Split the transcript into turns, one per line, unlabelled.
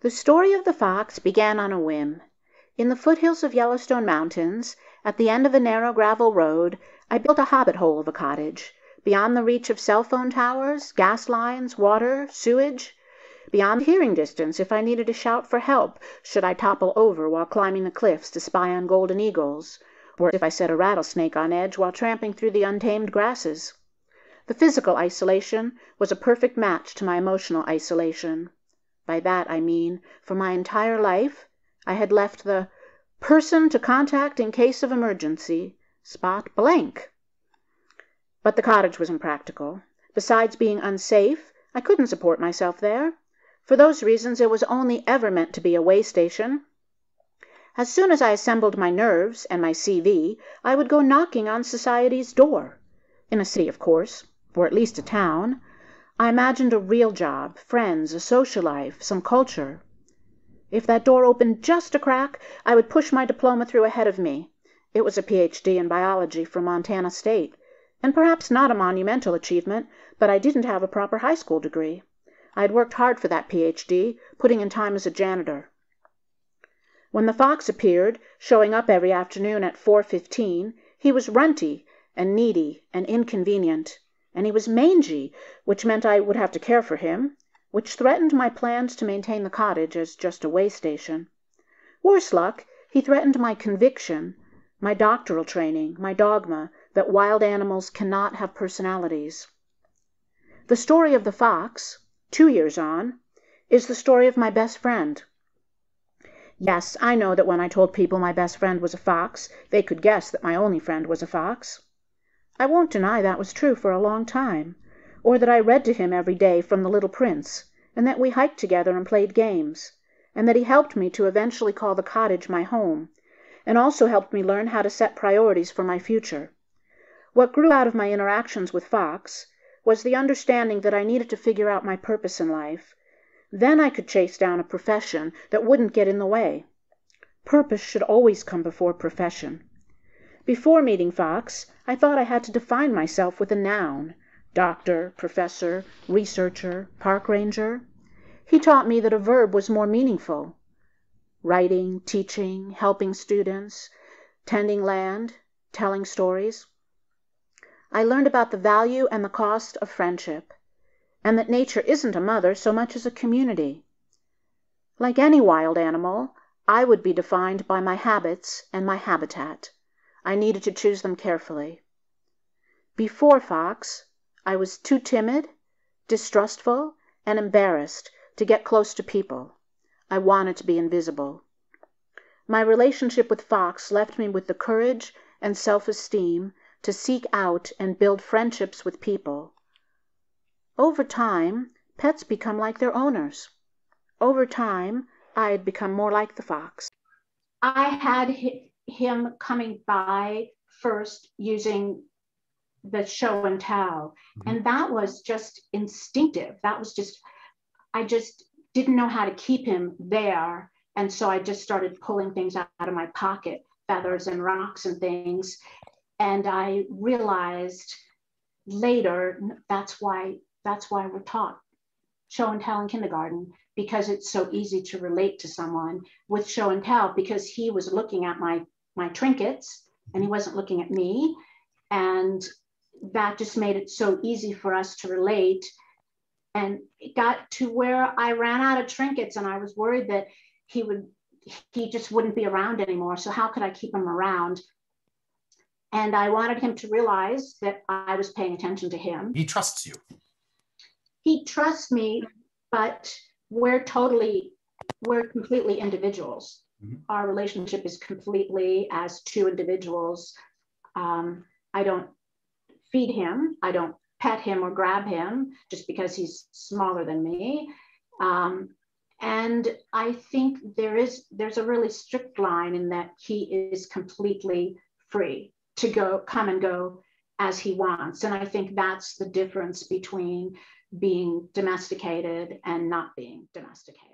The story of the fox began on a whim. In the foothills of Yellowstone Mountains, at the end of a narrow gravel road, I built a hobbit hole of a cottage, beyond the reach of cell phone towers, gas lines, water, sewage, beyond hearing distance if I needed to shout for help should I topple over while climbing the cliffs to spy on golden eagles, or if I set a rattlesnake on edge while tramping through the untamed grasses. The physical isolation was a perfect match to my emotional isolation. By that I mean, for my entire life, I had left the person to contact in case of emergency spot blank. But the cottage was impractical. Besides being unsafe, I couldn't support myself there. For those reasons, it was only ever meant to be a way station. As soon as I assembled my nerves and my CV, I would go knocking on society's door. In a city, of course, or at least a town. I imagined a real job, friends, a social life, some culture. If that door opened just a crack, I would push my diploma through ahead of me. It was a Ph.D. in biology from Montana State, and perhaps not a monumental achievement, but I didn't have a proper high school degree. I had worked hard for that Ph.D., putting in time as a janitor. When the fox appeared, showing up every afternoon at 4:15, he was runty and needy and inconvenient, and he was mangy, which meant I would have to care for him, which threatened my plans to maintain the cottage as just a way station. Worse luck, he threatened my conviction, my doctoral training, my dogma that wild animals cannot have personalities. The story of the fox, 2 years on, is the story of my best friend. Yes, I know that when I told people my best friend was a fox, they could guess that my only friend was a fox. I won't deny that was true for a long time, or that I read to him every day from The Little Prince, and that we hiked together and played games, and that he helped me to eventually call the cottage my home, and also helped me learn how to set priorities for my future. What grew out of my interactions with Fox was the understanding that I needed to figure out my purpose in life. Then I could chase down a profession that wouldn't get in the way. Purpose should always come before profession. Before meeting Fox, I thought I had to define myself with a noun: doctor, professor, researcher, park ranger. He taught me that a verb was more meaningful. Writing, teaching, helping students, tending land, telling stories. I learned about the value and the cost of friendship, and that nature isn't a mother so much as a community. Like any wild animal, I would be defined by my habits and my habitat. I needed to choose them carefully. Before Fox, I was too timid, distrustful, and embarrassed to get close to people. I wanted to be invisible. My relationship with Fox left me with the courage and self-esteem to seek out and build friendships with people. Over time, pets become like their owners. Over time, I had become more like the fox.
I had him coming by first using the show and tell. Mm-hmm. And that was just instinctive. I just didn't know how to keep him there. And so I just started pulling things out of my pocket, feathers and rocks and things. And I realized later that's why we're taught show and tell in kindergarten, because it's so easy to relate to someone with show and tell, because he was looking at my trinkets and he wasn't looking at me. And that just made it so easy for us to relate. And it got to where I ran out of trinkets and I was worried that he just wouldn't be around anymore. So how could I keep him around? And I wanted him to realize that I was paying attention to him.
He trusts you.
He trusts me, but we're completely individuals. Mm-hmm. Our relationship is completely as two individuals. I don't feed him. I don't pet him or grab him just because he's smaller than me. And I think there's a really strict line in that he is completely free to come and go as he wants. And I think that's the difference between being domesticated and not being domesticated.